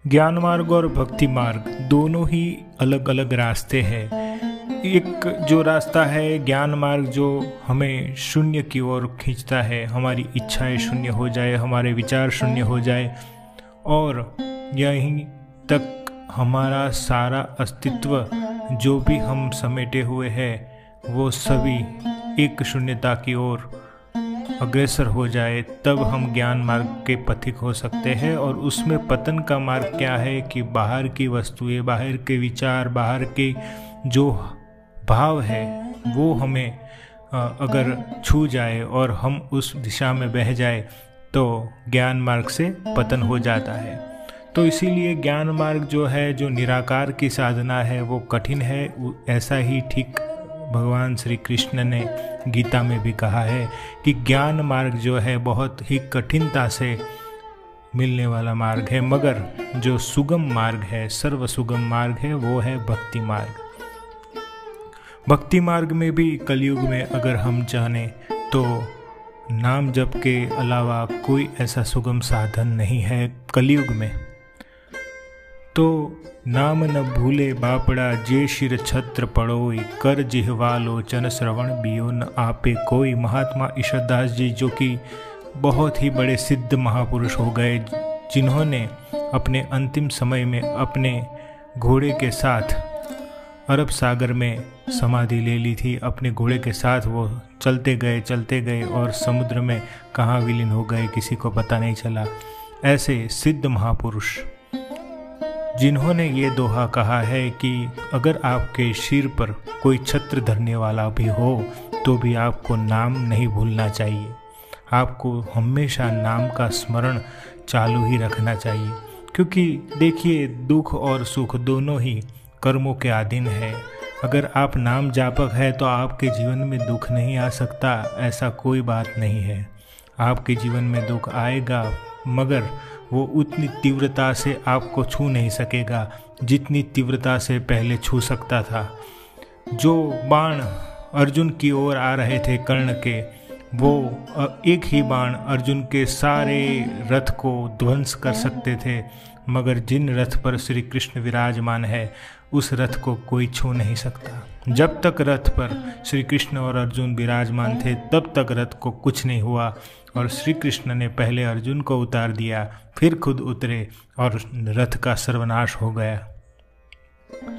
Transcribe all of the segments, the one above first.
ज्ञान मार्ग और भक्ति मार्ग दोनों ही अलग अलग रास्ते हैं। एक जो रास्ता है ज्ञान मार्ग जो हमें शून्य की ओर खींचता है, हमारी इच्छाएं शून्य हो जाए, हमारे विचार शून्य हो जाए और यहीं तक हमारा सारा अस्तित्व जो भी हम समेटे हुए हैं वो सभी एक शून्यता की ओर अग्रसर हो जाए, तब हम ज्ञान मार्ग के पथिक हो सकते हैं। और उसमें पतन का मार्ग क्या है कि बाहर की वस्तुएं, बाहर के विचार, बाहर के जो भाव है वो हमें अगर छू जाए और हम उस दिशा में बह जाए तो ज्ञान मार्ग से पतन हो जाता है। तो इसीलिए ज्ञान मार्ग जो है, जो निराकार की साधना है, वो कठिन है। ऐसा ही ठीक भगवान श्री कृष्ण ने गीता में भी कहा है कि ज्ञान मार्ग जो है बहुत ही कठिनता से मिलने वाला मार्ग है, मगर जो सुगम मार्ग है, सर्व सुगम मार्ग है, वो है भक्ति मार्ग। भक्ति मार्ग में भी कलयुग में अगर हम जाने तो नाम जप के अलावा कोई ऐसा सुगम साधन नहीं है कलयुग में। तो नाम न भूले बापड़ा जे शिर छत्र पड़ोई, कर जिह्वा लोचन श्रवण बियो न आपे कोई। महात्मा ईश्वरदास जी जो कि बहुत ही बड़े सिद्ध महापुरुष हो गए, जिन्होंने अपने अंतिम समय में अपने घोड़े के साथ अरब सागर में समाधि ले ली थी। अपने घोड़े के साथ वो चलते गए और समुद्र में कहाँ विलीन हो गए किसी को पता नहीं चला। ऐसे सिद्ध महापुरुष जिन्होंने ये दोहा कहा है कि अगर आपके सिर पर कोई छत्र धरने वाला भी हो तो भी आपको नाम नहीं भूलना चाहिए, आपको हमेशा नाम का स्मरण चालू ही रखना चाहिए। क्योंकि देखिए, दुख और सुख दोनों ही कर्मों के अधीन है। अगर आप नाम जापक है तो आपके जीवन में दुख नहीं आ सकता, ऐसा कोई बात नहीं है। आपके जीवन में दुख आएगा मगर वो उतनी तीव्रता से आपको छू नहीं सकेगा जितनी तीव्रता से पहले छू सकता था। जो बाण अर्जुन की ओर आ रहे थे कर्ण के, वो एक ही बाण अर्जुन के सारे रथ को ध्वंस कर सकते थे, मगर जिन रथ पर श्री कृष्ण विराजमान है उस रथ को कोई छू नहीं सकता। जब तक रथ पर श्री कृष्ण और अर्जुन विराजमान थे तब तक रथ को कुछ नहीं हुआ, और श्री कृष्ण ने पहले अर्जुन को उतार दिया, फिर खुद उतरे और रथ का सर्वनाश हो गया।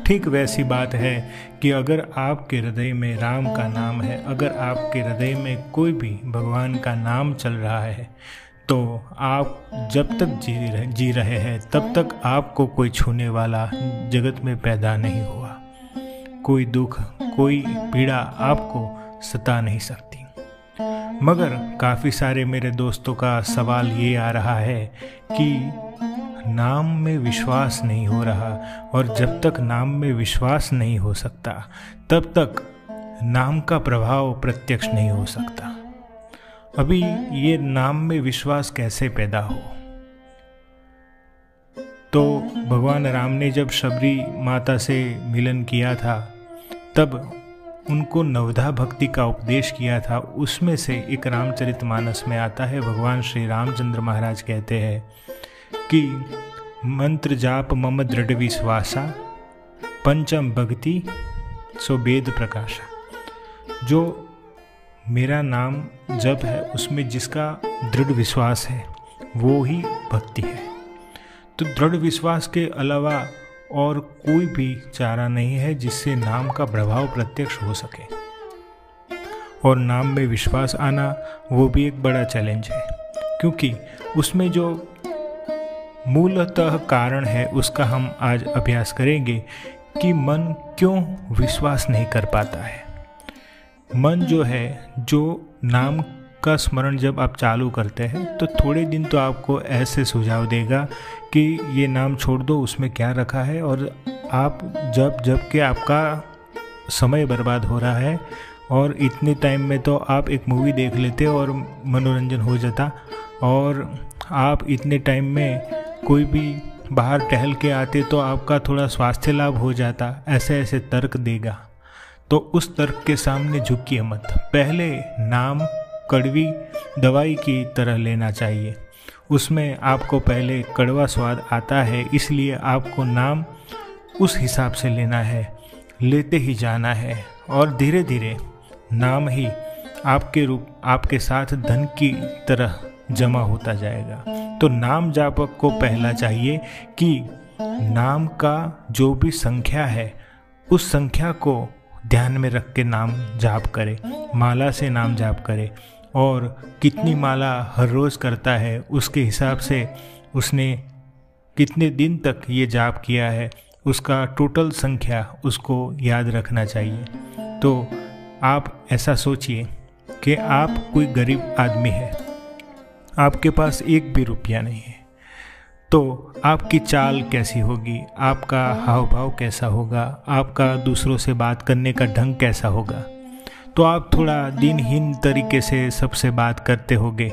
ठीक वैसी बात है कि अगर आपके हृदय में राम का नाम है, अगर आपके हृदय में कोई भी भगवान का नाम चल रहा है, तो आप जब तक जी रहे हैं तब तक आपको कोई छूने वाला जगत में पैदा नहीं हुआ। कोई दुख, कोई पीड़ा आपको सता नहीं सकती। मगर काफ़ी सारे मेरे दोस्तों का सवाल ये आ रहा है कि नाम में विश्वास नहीं हो रहा, और जब तक नाम में विश्वास नहीं हो सकता तब तक नाम का प्रभाव प्रत्यक्ष नहीं हो सकता। अभी ये नाम में विश्वास कैसे पैदा हो? तो भगवान राम ने जब शबरी माता से मिलन किया था तब उनको नवधा भक्ति का उपदेश किया था। उसमें से एक रामचरितमानस में आता है, भगवान श्री रामचंद्र महाराज कहते हैं कि मंत्र जाप मम दृढ़ विश्वासा, पंचम भक्ति सो वेद प्रकाशा। जो मेरा नाम जप है उसमें जिसका दृढ़ विश्वास है वो ही भक्ति है। तो दृढ़ विश्वास के अलावा और कोई भी चारा नहीं है जिससे नाम का प्रभाव प्रत्यक्ष हो सके। और नाम में विश्वास आना वो भी एक बड़ा चैलेंज है, क्योंकि उसमें जो मूलतः कारण है उसका हम आज अभ्यास करेंगे कि मन क्यों विश्वास नहीं कर पाता है। मन जो है, जो नाम का स्मरण जब आप चालू करते हैं तो थोड़े दिन तो आपको ऐसे सुझाव देगा कि ये नाम छोड़ दो, उसमें क्या रखा है, और आप जब के आपका समय बर्बाद हो रहा है और इतने टाइम में तो आप एक मूवी देख लेते और मनोरंजन हो जाता, और आप इतने टाइम में कोई भी बाहर टहल के आते तो आपका थोड़ा स्वास्थ्य लाभ हो जाता। ऐसे ऐसे तर्क देगा, तो उस तर्क के सामने झुकिए मत। पहले नाम कड़वी दवाई की तरह लेना चाहिए, उसमें आपको पहले कड़वा स्वाद आता है, इसलिए आपको नाम उस हिसाब से लेना है, लेते ही जाना है और धीरे धीरे नाम ही आपके साथ धन की तरह जमा होता जाएगा। तो नाम जापक को पहला चाहिए कि नाम का जो भी संख्या है उस संख्या को ध्यान में रख के नाम जाप करे, माला से नाम जाप करे और कितनी माला हर रोज़ करता है उसके हिसाब से उसने कितने दिन तक ये जाप किया है उसका टोटल संख्या उसको याद रखना चाहिए। तो आप ऐसा सोचिए कि आप कोई गरीब आदमी है, आपके पास एक भी रुपया नहीं है, तो आपकी चाल कैसी होगी, आपका हाव भाव कैसा होगा, आपका दूसरों से बात करने का ढंग कैसा होगा। तो आप थोड़ा दिनहीन तरीके से सबसे बात करते होंगे।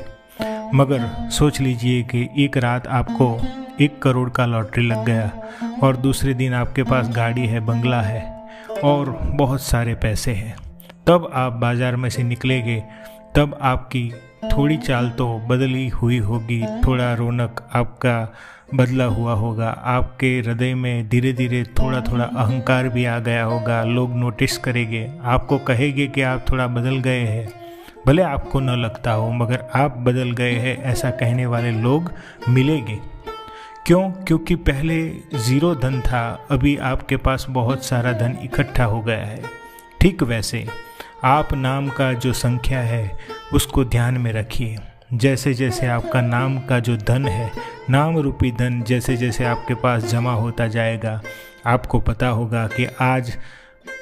मगर सोच लीजिए कि एक रात आपको 1 करोड़ का लॉटरी लग गया और दूसरे दिन आपके पास गाड़ी है, बंगला है और बहुत सारे पैसे हैं। तब आप बाज़ार में से निकलेंगे, तब आपकी थोड़ी चाल तो बदली हुई होगी, थोड़ा रौनक आपका बदला हुआ होगा, आपके हृदय में धीरे धीरे थोड़ा थोड़ा अहंकार भी आ गया होगा। लोग नोटिस करेंगे, आपको कहेंगे कि आप थोड़ा बदल गए हैं। भले आपको न लगता हो मगर आप बदल गए हैं ऐसा कहने वाले लोग मिलेंगे। क्यों? क्योंकि पहले 0 धन था, अभी आपके पास बहुत सारा धन इकट्ठा हो गया है। ठीक वैसे आप नाम का जो संख्या है उसको ध्यान में रखिए। जैसे जैसे आपका नाम का जो धन है, नाम रूपी धन जैसे जैसे आपके पास जमा होता जाएगा, आपको पता होगा कि आज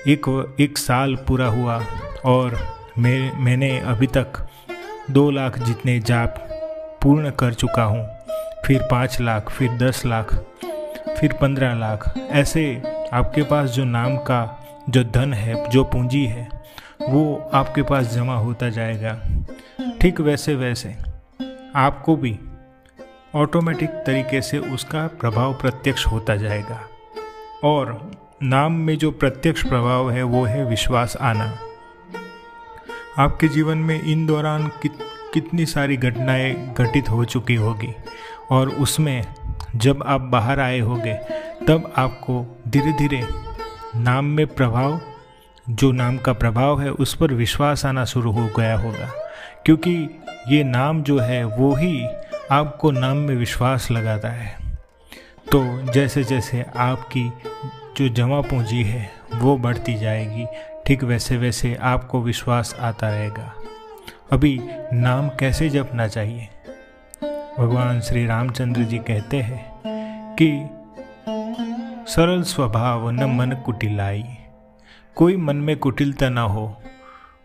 एक साल पूरा हुआ और मैंने अभी तक 2 लाख जितने जाप पूर्ण कर चुका हूँ, फिर 5 लाख, फिर 10 लाख, फिर 15 लाख। ऐसे आपके पास जो नाम का जो धन है, जो पूंजी है, वो आपके पास जमा होता जाएगा। ठीक वैसे वैसे आपको भी ऑटोमेटिक तरीके से उसका प्रभाव प्रत्यक्ष होता जाएगा। और नाम में जो प्रत्यक्ष प्रभाव है वो है विश्वास आना। आपके जीवन में इन दौरान कितनी सारी घटनाएं घटित हो चुकी होगी और उसमें जब आप बाहर आए होंगे तब आपको धीरे धीरे नाम में प्रभाव, जो नाम का प्रभाव है उस पर विश्वास आना शुरू हो गया होगा। क्योंकि ये नाम जो है वो ही आपको नाम में विश्वास लगाता है। तो जैसे जैसे आपकी जो जमा पूंजी है वो बढ़ती जाएगी, ठीक वैसे वैसे आपको विश्वास आता रहेगा। अभी नाम कैसे जपना चाहिए? भगवान श्री रामचंद्र जी कहते हैं कि सरल स्वभाव न मन कुटिलाई, कोई मन में कुटिलता ना हो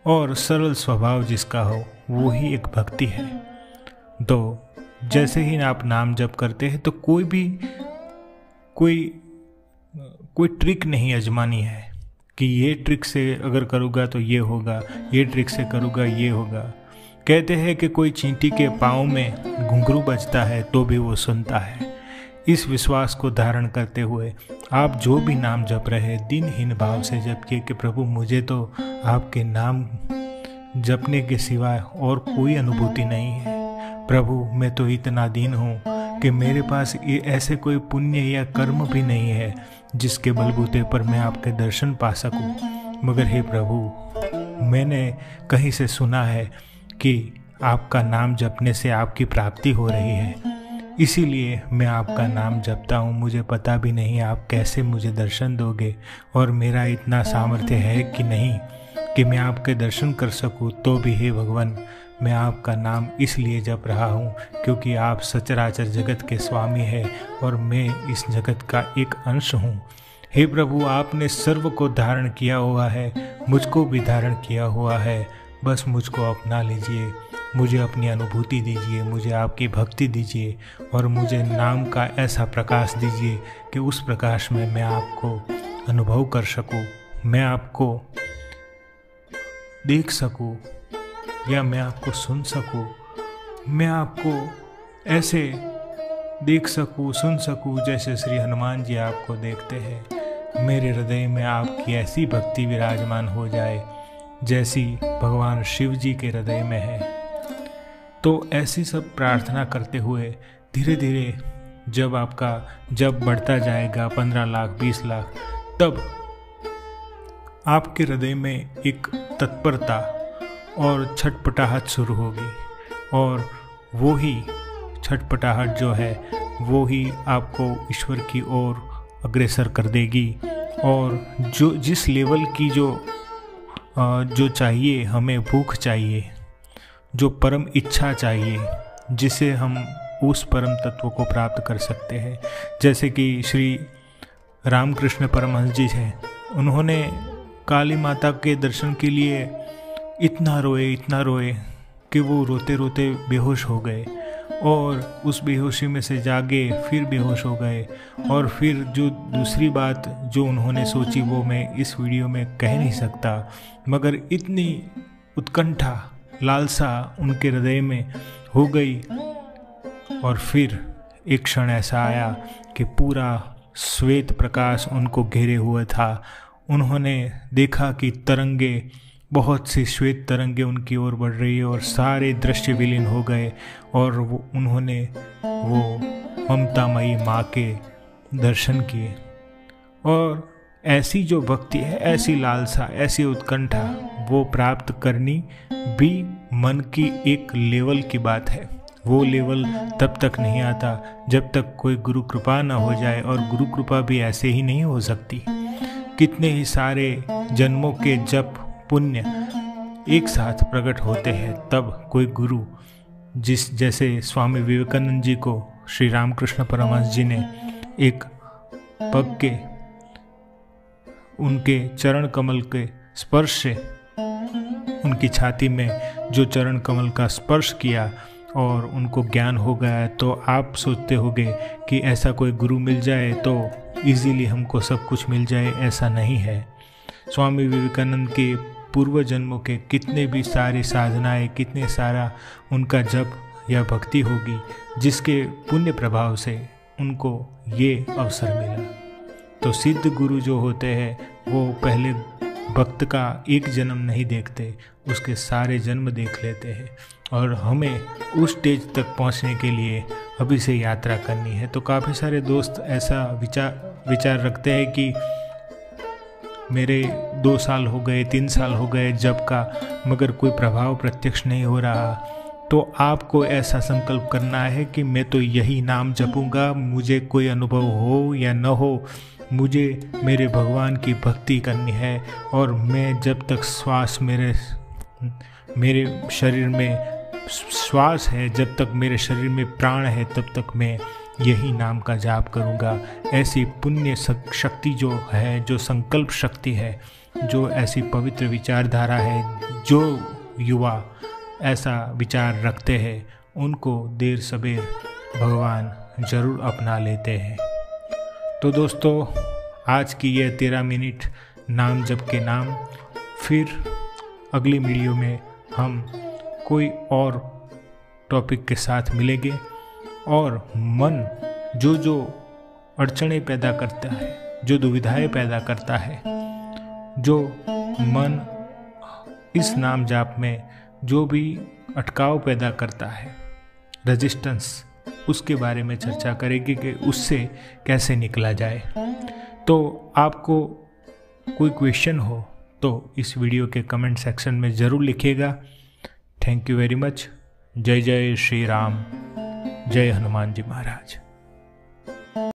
और सरल स्वभाव जिसका हो वो ही एक भक्ति है। तो जैसे ही आप नाम जप करते हैं तो कोई ट्रिक नहीं आजमानी है कि ये ट्रिक से अगर करूँगा तो ये होगा, ये ट्रिक से करूँगा ये होगा। कहते हैं कि कोई चींटी के पाँव में घुंघरू बजता है तो भी वो सुनता है। इस विश्वास को धारण करते हुए आप जो भी नाम जप रहे दिनहीन भाव से जपिए कि प्रभु मुझे तो आपके नाम जपने के सिवाय और कोई अनुभूति नहीं है। प्रभु मैं तो इतना दीन हूँ कि मेरे पास ये ऐसे कोई पुण्य या कर्म भी नहीं है जिसके बलबूते पर मैं आपके दर्शन पा सकूँ। मगर हे प्रभु, मैंने कहीं से सुना है कि आपका नाम जपने से आपकी प्राप्ति हो रही है, इसीलिए मैं आपका नाम जपता हूँ। मुझे पता भी नहीं आप कैसे मुझे दर्शन दोगे और मेरा इतना सामर्थ्य है कि नहीं कि मैं आपके दर्शन कर सकूँ। तो भी हे भगवान, मैं आपका नाम इसलिए जप रहा हूँ क्योंकि आप सचराचर जगत के स्वामी हैं और मैं इस जगत का एक अंश हूँ। हे प्रभु, आपने सर्व को धारण किया हुआ है, मुझको भी धारण किया हुआ है। बस मुझको अपना लीजिए, मुझे अपनी अनुभूति दीजिए, मुझे आपकी भक्ति दीजिए और मुझे नाम का ऐसा प्रकाश दीजिए कि उस प्रकाश में मैं आपको अनुभव कर सकूं, मैं आपको देख सकूं या मैं आपको सुन सकूं, मैं आपको ऐसे देख सकूं, सुन सकूं जैसे श्री हनुमान जी आपको देखते हैं। मेरे हृदय में आपकी ऐसी भक्ति विराजमान हो जाए जैसी भगवान शिव जी के हृदय में है। तो ऐसी सब प्रार्थना करते हुए धीरे धीरे जब आपका जब बढ़ता जाएगा 15 लाख 20 लाख, तब आपके हृदय में एक तत्परता और छटपटाहट शुरू होगी, और वो ही छटपटाहट जो है वो ही आपको ईश्वर की ओर अग्रसर कर देगी। और जो जिस लेवल की जो चाहिए, हमें भूख चाहिए, जो परम इच्छा चाहिए, जिसे हम उस परम तत्व को प्राप्त कर सकते हैं। जैसे कि श्री रामकृष्ण परमहंस जी हैं, उन्होंने काली माता के दर्शन के लिए इतना रोए कि वो रोते रोते बेहोश हो गए, और उस बेहोशी में से जागे, फिर बेहोश हो गए। और फिर जो दूसरी बात जो उन्होंने सोची वो मैं इस वीडियो में कह नहीं सकता, मगर इतनी उत्कंठा लालसा उनके हृदय में हो गई, और फिर एक क्षण ऐसा आया कि पूरा श्वेत प्रकाश उनको घेरे हुआ था। उन्होंने देखा कि तरंगे, बहुत सी श्वेत तरंगे उनकी ओर बढ़ रही है, और सारे दृश्य विलीन हो गए, और उन्होंने वो ममतामयी माँ के दर्शन किए। और ऐसी जो भक्ति है, ऐसी लालसा, ऐसी उत्कंठा, वो प्राप्त करनी भी मन की एक लेवल की बात है। वो लेवल तब तक नहीं आता जब तक कोई गुरु कृपा ना हो जाए, और गुरु कृपा भी ऐसे ही नहीं हो सकती। कितने ही सारे जन्मों के जप पुण्य एक साथ प्रकट होते हैं, तब कोई गुरु, जैसे स्वामी विवेकानंद जी को श्री रामकृष्ण परमहंस जी ने एक पग के उनके चरण कमल के स्पर्श से, उनकी छाती में जो चरण कमल का स्पर्श किया और उनको ज्ञान हो गया, तो आप सोचते होंगे कि ऐसा कोई गुरु मिल जाए तो इजीली हमको सब कुछ मिल जाए। ऐसा नहीं है। स्वामी विवेकानंद के पूर्व जन्मों के कितने भी सारी साधनाएं, कितने सारा उनका जप या भक्ति होगी, जिसके पुण्य प्रभाव से उनको ये अवसर मिला। तो सिद्ध गुरु जो होते हैं वो पहले भक्त का एक जन्म नहीं देखते, उसके सारे जन्म देख लेते हैं। और हमें उस स्टेज तक पहुंचने के लिए अभी से यात्रा करनी है। तो काफ़ी सारे दोस्त ऐसा विचार रखते हैं कि मेरे 2 साल हो गए, 3 साल हो गए जब का, मगर कोई प्रभाव प्रत्यक्ष नहीं हो रहा। तो आपको ऐसा संकल्प करना है कि मैं तो यही नाम जपूंगा, मुझे कोई अनुभव हो या न हो, मुझे मेरे भगवान की भक्ति करनी है। और मैं जब तक श्वास मेरे शरीर में श्वास है, जब तक मेरे शरीर में प्राण है, तब तक मैं यही नाम का जाप करूंगा। ऐसी पुण्य शक्ति जो है, जो संकल्प शक्ति है, जो ऐसी पवित्र विचारधारा है, जो युवा ऐसा विचार रखते हैं, उनको देर सबेर भगवान जरूर अपना लेते हैं। तो दोस्तों, आज की यह 13 मिनट नाम जप के नाम। फिर अगली वीडियो में हम कोई और टॉपिक के साथ मिलेंगे। और मन जो अड़चनें पैदा करता है, जो दुविधाएं पैदा करता है, जो मन इस नाम जाप में जो भी अटकाव पैदा करता है, रेजिस्टेंस, उसके बारे में चर्चा करेंगे कि उससे कैसे निकला जाए। तो आपको कोई क्वेश्चन हो तो इस वीडियो के कमेंट सेक्शन में ज़रूर लिखिएगा। Thank you very much. जय जय श्री राम, जय हनुमान जी महाराज।